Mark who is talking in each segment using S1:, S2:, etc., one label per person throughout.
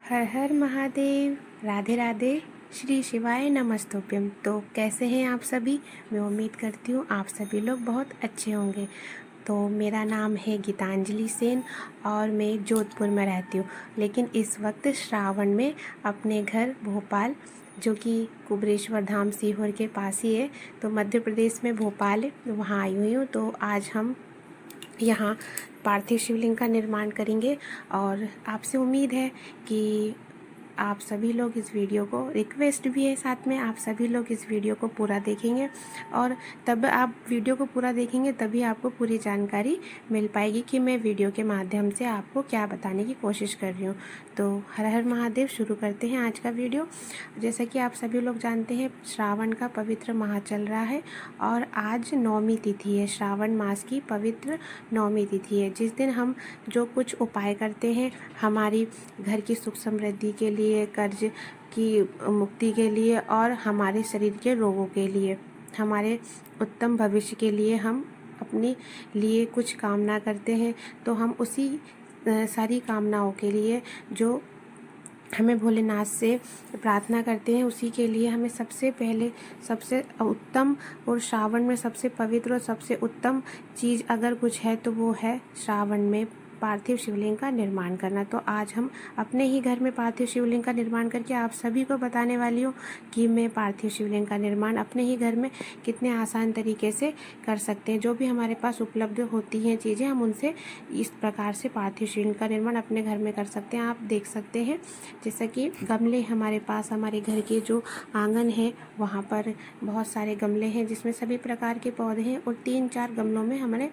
S1: हर हर महादेव। राधे राधे। श्री शिवाय नमस्तुभ्यम। तो कैसे हैं आप सभी? मैं उम्मीद करती हूँ आप सभी लोग बहुत अच्छे होंगे। तो मेरा नाम है गीतांजलि सेन और मैं जोधपुर में रहती हूँ, लेकिन इस वक्त श्रावण में अपने घर भोपाल, जो कि कुबरेश्वर धाम सीहोर के पास ही है, तो मध्य प्रदेश में भोपाल है, वहाँ आई हुई हूँ। तो आज हम यहाँ पार्थिव शिवलिंग का निर्माण करेंगे और आपसे उम्मीद है कि आप सभी लोग इस वीडियो को, रिक्वेस्ट भी है साथ में, आप सभी लोग इस वीडियो को पूरा देखेंगे और तब आप वीडियो को पूरा देखेंगे तभी आपको पूरी जानकारी मिल पाएगी कि मैं वीडियो के माध्यम से आपको क्या बताने की कोशिश कर रही हूँ। तो हर हर महादेव। शुरू करते हैं आज का वीडियो। जैसा कि आप सभी लोग जानते हैं, श्रावण का पवित्र माह चल रहा है और आज नौमी तिथि है, श्रावण मास की पवित्र नौमी तिथि है, जिस दिन हम जो कुछ उपाय करते हैं हमारी घर की सुख समृद्धि के लिए, कर्ज की मुक्ति के लिए और हमारे शरीर के रोगों के लिए, हमारे उत्तम भविष्य के लिए हम अपने लिए कुछ कामना करते हैं। तो हम उसी सारी कामनाओं के लिए जो हमें भोलेनाथ से प्रार्थना करते हैं, उसी के लिए हमें सबसे पहले सबसे उत्तम और श्रावण में सबसे पवित्र और सबसे उत्तम चीज़ अगर कुछ है तो वो है श्रावण में पार्थिव शिवलिंग का निर्माण करना। तो आज हम अपने ही घर में पार्थिव शिवलिंग का निर्माण करके आप सभी को बताने वाली हूँ कि मैं पार्थिव शिवलिंग का निर्माण अपने ही घर में कितने आसान तरीके से कर सकते हैं। जो भी हमारे पास उपलब्ध होती हैं चीज़ें, हम उनसे इस प्रकार से पार्थिव शिवलिंग का निर्माण अपने घर में कर सकते हैं। आप देख सकते हैं जैसा कि गमले हमारे पास, हमारे घर के जो आंगन है वहाँ पर बहुत सारे गमले हैं जिसमें सभी प्रकार के पौधे हैं और 3-4 गमलों में हमने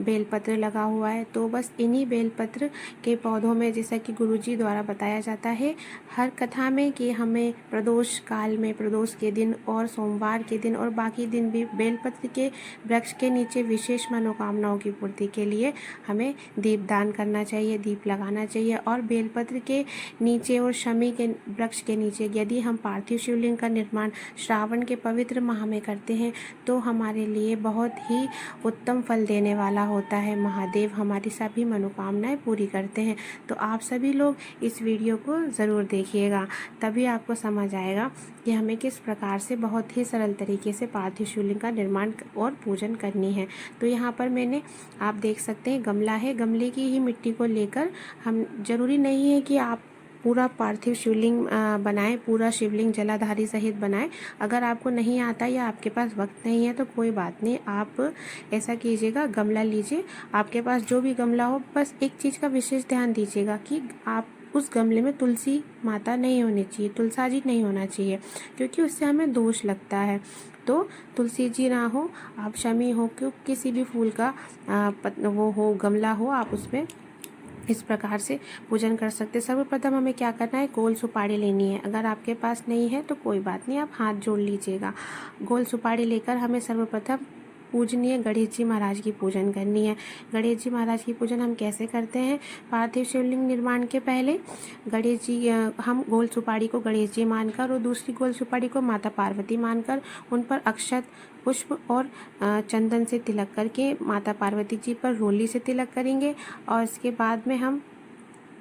S1: बेलपत्र लगा हुआ है। तो बस इन्हीं बेलपत्र के पौधों में, जैसा कि गुरुजी द्वारा बताया जाता है हर कथा में, कि हमें प्रदोष काल में, प्रदोष के दिन और सोमवार के दिन और बाकी दिन भी बेलपत्र के वृक्ष के नीचे विशेष मनोकामनाओं की पूर्ति के लिए हमें दीपदान करना चाहिए, दीप लगाना चाहिए। और बेलपत्र के नीचे और शमी के वृक्ष के नीचे यदि हम पार्थिव शिवलिंग का निर्माण श्रावण के पवित्र माह में करते हैं तो हमारे लिए बहुत ही उत्तम फल देने वाला होता है। महादेव हमारी सभी मनोकामनाएं पूरी करते हैं। तो आप सभी लोग इस वीडियो को ज़रूर देखिएगा, तभी आपको समझ आएगा कि हमें किस प्रकार से बहुत ही सरल तरीके से पार्थिव शिवलिंग का निर्माण और पूजन करनी है। तो यहाँ पर मैंने, आप देख सकते हैं, गमला है, गमले की ही मिट्टी को लेकर, हम जरूरी नहीं है कि आप पूरा पार्थिव शिवलिंग बनाएं, पूरा शिवलिंग जलाधारी सहित बनाएं। अगर आपको नहीं आता या आपके पास वक्त नहीं है तो कोई बात नहीं, आप ऐसा कीजिएगा, गमला लीजिए, आपके पास जो भी गमला हो। बस एक चीज़ का विशेष ध्यान दीजिएगा कि आप उस गमले में तुलसी माता नहीं होनी चाहिए, तुलसा जी नहीं होना चाहिए, क्योंकि उससे हमें दोष लगता है। तो तुलसी जी ना हो, आप शमी हो, क्यों किसी भी फूल का वो हो, गमला हो, आप उसमें इस प्रकार से पूजन कर सकते हैं। सर्वप्रथम हमें क्या करना है, गोल सुपारी लेनी है। अगर आपके पास नहीं है तो कोई बात नहीं, आप हाथ जोड़ लीजिएगा। गोल सुपारी लेकर हमें सर्वप्रथम पूजनीय गणेश जी महाराज की पूजन करनी है। गणेश जी महाराज की पूजन हम कैसे करते हैं? पार्थिव शिवलिंग निर्माण के पहले गणेश जी, हम गोल सुपारी को गणेश जी मानकर और दूसरी गोल सुपारी को माता पार्वती मानकर उन पर अक्षत, पुष्प और चंदन से तिलक करके माता पार्वती जी पर रोली से तिलक करेंगे और इसके बाद में हम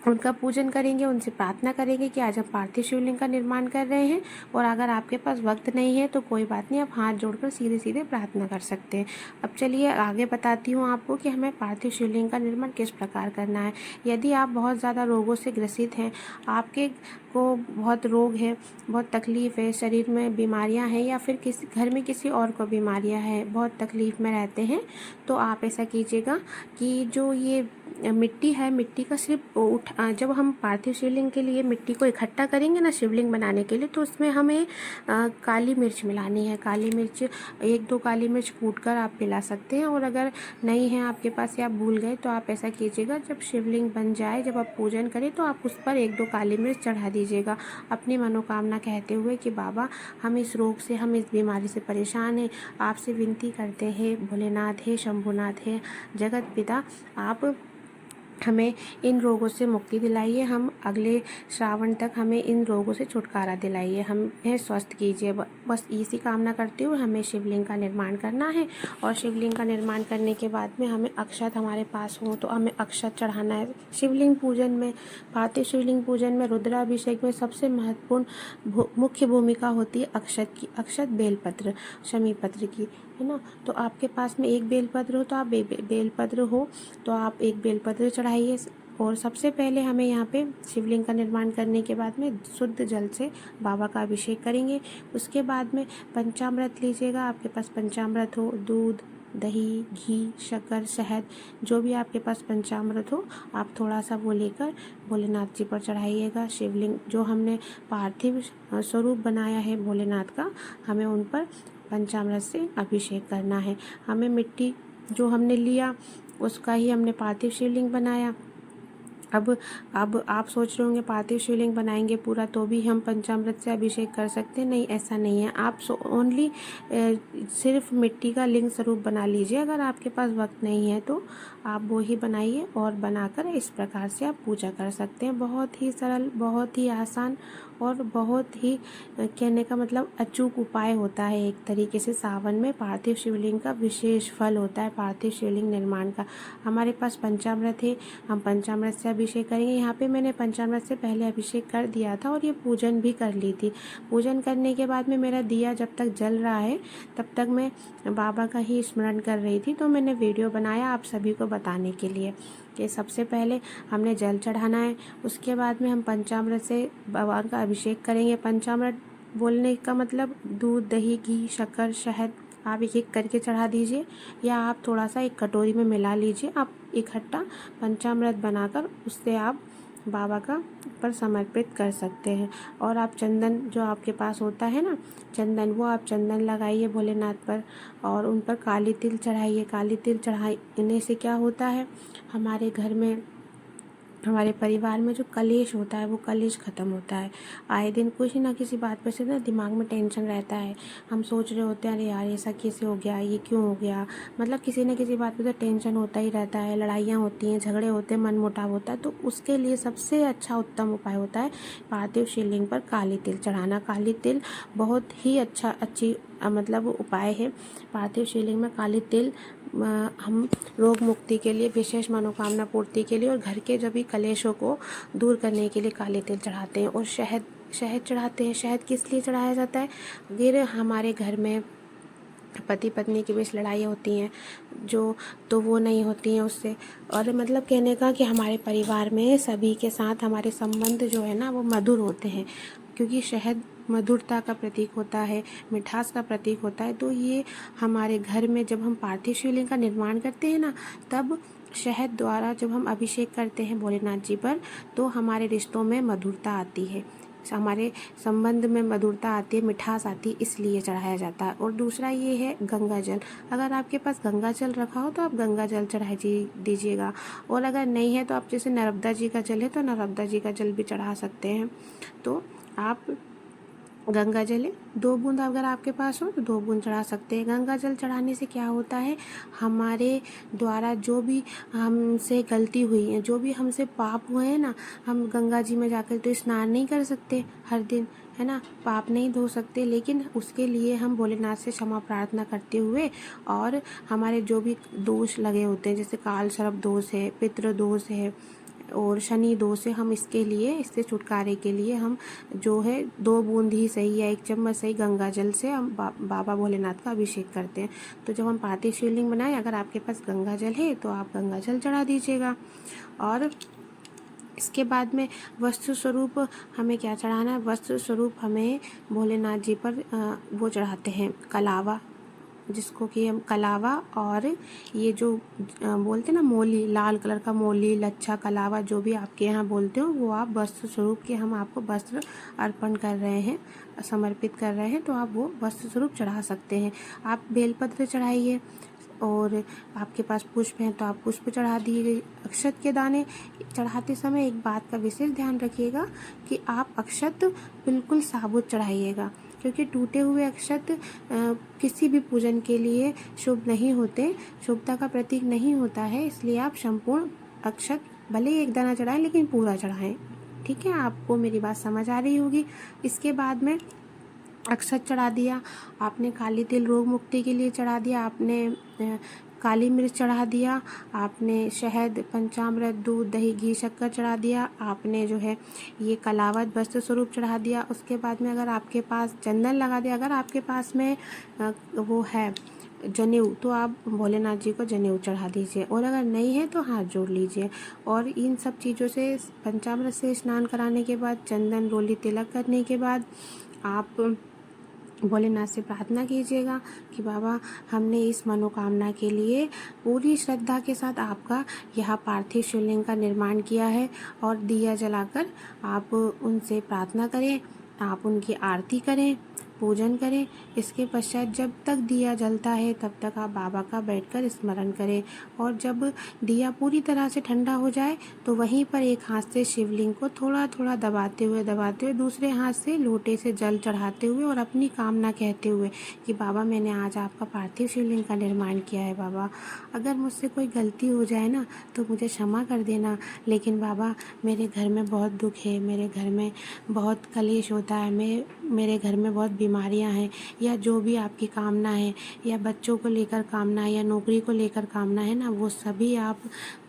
S1: उनका पूजन करेंगे, उनसे प्रार्थना करेंगे कि आज हम पार्थिव शिवलिंग का निर्माण कर रहे हैं। और अगर आपके पास वक्त नहीं है तो कोई बात नहीं, आप हाथ जोड़कर सीधे सीधे प्रार्थना कर सकते हैं। अब चलिए आगे बताती हूँ आपको कि हमें पार्थिव शिवलिंग का निर्माण किस प्रकार करना है। यदि आप बहुत ज़्यादा रोगों से ग्रसित हैं, आपके को बहुत रोग है, बहुत तकलीफ़ है, शरीर में बीमारियां हैं, या फिर किसी घर में किसी और को बीमारियां हैं, बहुत तकलीफ़ में रहते हैं, तो आप ऐसा कीजिएगा कि जो ये मिट्टी है, मिट्टी का सिर्फ जब हम पार्थिव शिवलिंग के लिए मिट्टी को इकट्ठा करेंगे ना शिवलिंग बनाने के लिए, तो उसमें हमें काली मिर्च मिलानी है। काली मिर्च, 1-2 काली मिर्च कूट कर आप मिला सकते हैं। और अगर नहीं है आपके पास या आप भूल गए तो आप ऐसा कीजिएगा, जब शिवलिंग बन जाए, जब आप पूजन करें तो आप उस पर 1-2 काली मिर्च चढ़ा दीजिएगा, अपनी मनोकामना कहते हुए कि बाबा हम इस रोग से, हम इस बीमारी से परेशान हैं, आपसे विनती करते हैं, भोलेनाथ है, शंभुनाथ है, जगत पिता, आप हमें इन रोगों से मुक्ति दिलाइए, हम अगले श्रावण तक हमें इन रोगों से छुटकारा दिलाइए, हमें स्वस्थ कीजिए। बस इसी कामना करते हुए हमें शिवलिंग का निर्माण करना है। और शिवलिंग का निर्माण करने के बाद में हमें अक्षत हमारे पास हो तो हमें अक्षत चढ़ाना है। शिवलिंग पूजन में, पार्थिव शिवलिंग पूजन में, रुद्राभिषेक में सबसे महत्वपूर्ण मुख्य भूमिका होती है अक्षत की। अक्षत बेलपत्र, शमी पत्र की, है ना। तो आपके पास में एक बेलपत्र हो तो आप बेलपत्र हो तो आप एक बेलपत्र चढ़ाइए। और सबसे पहले हमें यहाँ पे शिवलिंग का निर्माण करने के बाद में शुद्ध जल से बाबा का अभिषेक करेंगे। उसके बाद में पंचामृत लीजिएगा, आपके पास पंचामृत हो, दूध, दही, घी, शक्कर, शहद, जो भी आपके पास पंचामृत हो आप थोड़ा सा वो लेकर भोलेनाथ जी पर चढ़ाइएगा। शिवलिंग जो हमने पार्थिव स्वरूप बनाया है भोलेनाथ का, हमें उन पर पंचामृत से अभिषेक करना है। हमें मिट्टी जो हमने लिया उसका ही हमने पार्थिव शिवलिंग बनाया। अब आप सोच रहे होंगे पार्थिव शिवलिंग बनाएंगे पूरा तो भी हम पंचामृत से अभिषेक कर सकते हैं। नहीं, ऐसा नहीं है। आप ओनली सिर्फ मिट्टी का लिंग स्वरूप बना लीजिए। अगर आपके पास वक्त नहीं है तो आप वो ही बनाइए और बनाकर इस प्रकार से आप पूजा कर सकते हैं। बहुत ही सरल, बहुत ही आसान और बहुत ही कहने का मतलब अचूक उपाय होता है। एक तरीके से सावन में पार्थिव शिवलिंग का विशेष फल होता है, पार्थिव शिवलिंग निर्माण का। हमारे पास पंचामृत है, हम पंचामृत से अभिषेक करेंगे। यहाँ पे मैंने पंचामृत से पहले अभिषेक कर दिया था और ये पूजन भी कर ली थी। पूजन करने के बाद में मेरा दिया जब तक जल रहा है तब तक मैं बाबा का ही स्मरण कर रही थी, तो मैंने वीडियो बनाया आप सभी को बताने के लिए कि सबसे पहले हमने जल चढ़ाना है। उसके बाद में हम पंचामृत से भगवान का अभिषेक करेंगे। पंचामृत बोलने का मतलब दूध, दही, घी, शक्कर, शहद आप एक एक करके चढ़ा दीजिए या आप थोड़ा सा एक कटोरी में मिला लीजिए। आप इकट्ठा पंचामृत बनाकर उससे आप बाबा का पर समर्पित कर सकते हैं। और आप चंदन जो आपके पास होता है ना, चंदन, वो आप चंदन लगाइए भोलेनाथ पर और उन पर काली तिल चढ़ाइए। काली तिल चढ़ाने से क्या होता है, हमारे घर में, हमारे परिवार में जो कलेश होता है वो कलेश ख़त्म होता है। आए दिन किसी ना किसी बात पर से ना दिमाग में टेंशन रहता है। हम सोच रहे होते हैं अरे यार ऐसा कैसे हो गया, ये क्यों हो गया, मतलब किसी न किसी बात पे तो टेंशन होता ही रहता है। लड़ाइयाँ होती हैं, झगड़े होते हैं, मन मुटाव होता है। तो उसके लिए सबसे अच्छा उत्तम उपाय होता है पार्थिव शिवलिंग पर काली तिल चढ़ाना। काली तिल बहुत ही अच्छी मतलब उपाय है। पार्थिव शिवलिंग में काली तिल हम रोग मुक्ति के लिए, विशेष मनोकामना पूर्ति के लिए और घर के जो भी कलेशों को दूर करने के लिए काली तिल चढ़ाते हैं। और शहद चढ़ाते हैं। शहद किस लिए चढ़ाया जाता है, अगर हमारे घर में पति पत्नी के बीच लड़ाइयाँ होती हैं जो, तो वो नहीं होती हैं उससे। और मतलब कहने का कि हमारे परिवार में सभी के साथ हमारे संबंध जो है ना वो मधुर होते हैं, क्योंकि शहद मधुरता का प्रतीक होता है, मिठास का प्रतीक होता है। तो ये हमारे घर में जब हम पार्थिव शिवलिंग का निर्माण करते हैं ना, तब शहद द्वारा जब हम अभिषेक करते हैं भोलेनाथ जी पर तो हमारे रिश्तों में मधुरता आती है, हमारे संबंध में मधुरता आती है, मिठास आती है, इसलिए चढ़ाया जाता है। और दूसरा ये है गंगा जल। अगर आपके पास गंगा जल रखा हो तो आप गंगा जल चढ़ा दीजिएगा। और अगर नहीं है तो आप जैसे नर्मदा जी का जल है तो नर्मदा जी का जल भी चढ़ा सकते हैं। तो आप गंगा जल 2 बूंद अगर आपके पास हो तो 2 बूंद चढ़ा सकते हैं। गंगा जल चढ़ाने से क्या होता है, हमारे द्वारा जो भी हमसे गलती हुई है, जो भी हमसे पाप हुए हैं ना, हम गंगा जी में जाकर तो स्नान नहीं कर सकते हर दिन, है ना, पाप नहीं धो सकते, लेकिन उसके लिए हम भोलेनाथ से क्षमा प्रार्थना करते हुए और हमारे जो भी दोष लगे होते हैं, जैसे काल सर्प दोष है, पितृ दोष है और शनि दोष से, हम इससे छुटकारे के लिए हम जो है 2 बूंद ही सही या 1 चम्मच सही गंगा जल से हम बाबा भोलेनाथ का अभिषेक करते हैं। तो जब हम पार्थिव शिवलिंग बनाएं, अगर आपके पास गंगा जल है तो आप गंगा जल चढ़ा दीजिएगा। और इसके बाद में वस्त्र स्वरूप हमें क्या चढ़ाना है, वस्त्र स्वरूप हमें भोलेनाथ जी पर वो चढ़ाते हैं कलावा, जिसको कि हम कलावा और ये जो बोलते हैं ना मोली, लाल कलर का मोली, लच्छा, कलावा, जो भी आपके यहाँ बोलते हो, वो आप वस्त्र स्वरूप के हम आपको वस्त्र अर्पण कर रहे हैं, समर्पित कर रहे हैं, तो आप वो वस्त्र स्वरूप चढ़ा सकते हैं। आप बेलपत्र चढ़ाइए और आपके पास पुष्प हैं तो आप पुष्प चढ़ा दिए। अक्षत के दाने चढ़ाते समय एक बात का विशेष ध्यान रखिएगा कि आप अक्षत बिल्कुल साबुत चढ़ाइएगा, क्योंकि टूटे हुए अक्षत किसी भी पूजन के लिए शुभ नहीं होते, शुभता का प्रतीक नहीं होता है। इसलिए आप संपूर्ण अक्षत भले ही एक दाना चढ़ाएं लेकिन पूरा चढ़ाएं। ठीक है, आपको मेरी बात समझ आ रही होगी। इसके बाद में अक्षत चढ़ा दिया, आपने काली तिल रोग मुक्ति के लिए चढ़ा दिया, आपने काली मिर्च चढ़ा दिया, आपने शहद, पंचामृत, दूध, दही, घी, शक्कर चढ़ा दिया, आपने जो है ये कलावत वस्त्र स्वरूप चढ़ा दिया। उसके बाद में अगर आपके पास चंदन लगा दिया, अगर आपके पास में वो है जनेऊ, तो आप भोलेनाथ जी को जनेऊ चढ़ा दीजिए, और अगर नहीं है तो हाथ जोड़ लीजिए। और इन सब चीज़ों से, पंचामृत से स्नान कराने के बाद, चंदन रोली तिलक करने के बाद आप भोलेनाथ से प्रार्थना कीजिएगा कि बाबा, हमने इस मनोकामना के लिए पूरी श्रद्धा के साथ आपका यह पार्थिव शिवलिंग का निर्माण किया है, और दिया जलाकर आप उनसे प्रार्थना करें, आप उनकी आरती करें, पूजन करें। इसके पश्चात जब तक दिया जलता है तब तक आप बाबा का बैठकर स्मरण करें, और जब दिया पूरी तरह से ठंडा हो जाए तो वहीं पर एक हाथ से शिवलिंग को थोड़ा थोड़ा दबाते हुए दूसरे हाथ से लोटे से जल चढ़ाते हुए और अपनी कामना कहते हुए कि बाबा, मैंने आज आपका पार्थिव शिवलिंग का निर्माण किया है। बाबा, अगर मुझसे कोई गलती हो जाए ना तो मुझे क्षमा कर देना, लेकिन बाबा मेरे घर में बहुत दुख है, मेरे घर में बहुत कलेश होता है, मेरे घर में बहुत बीमारियां हैं, या जो भी आपकी कामना है, या बच्चों को लेकर कामना है, या नौकरी को लेकर कामना है ना, वो सभी आप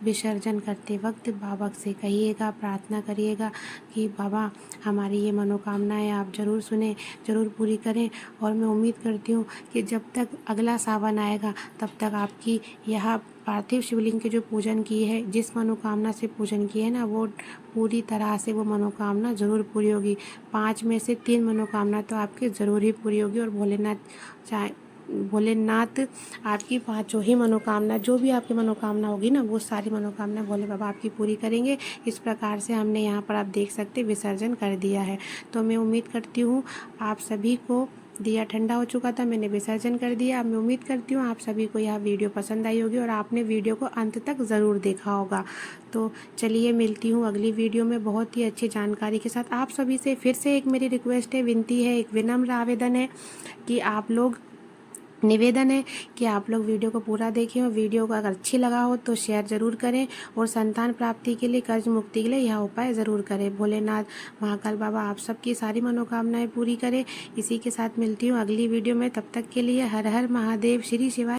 S1: विसर्जन करते वक्त बाबा से कहिएगा, प्रार्थना करिएगा कि बाबा, हमारी ये मनोकामनाएं आप ज़रूर सुने, ज़रूर पूरी करें। और मैं उम्मीद करती हूँ कि जब तक अगला सावन आएगा तब तक आपकी यह पार्थिव शिवलिंग के जो पूजन की है, जिस मनोकामना से पूजन की है ना, वो पूरी तरह से वो मनोकामना ज़रूर पूरी होगी। 5 में से 3 मनोकामना तो आपकी ज़रूर ही पूरी होगी, और भोलेनाथ आपकी 5 ही मनोकामना, जो भी आपकी मनोकामना होगी ना, वो सारी मनोकामना भोले बाबा आपकी पूरी करेंगे। इस प्रकार से हमने यहाँ पर, आप देख सकते, विसर्जन कर दिया है। तो मैं उम्मीद करती हूँ आप सभी को, दिया ठंडा हो चुका था, मैंने विसर्जन कर दिया। मैं उम्मीद करती हूँ आप सभी को यह वीडियो पसंद आई होगी और आपने वीडियो को अंत तक ज़रूर देखा होगा। तो चलिए, मिलती हूँ अगली वीडियो में बहुत ही अच्छी जानकारी के साथ। आप सभी से फिर से एक मेरी रिक्वेस्ट है, विनती है, एक विनम्र आवेदन है कि आप लोग, निवेदन है कि आप लोग वीडियो को पूरा देखें, और वीडियो को अगर अच्छी लगा हो तो शेयर ज़रूर करें, और संतान प्राप्ति के लिए, कर्ज मुक्ति के लिए यह उपाय ज़रूर करें। भोलेनाथ महाकाल बाबा आप सबकी सारी मनोकामनाएं पूरी करें। इसी के साथ मिलती हूँ अगली वीडियो में, तब तक के लिए हर हर महादेव, श्री शिवाय।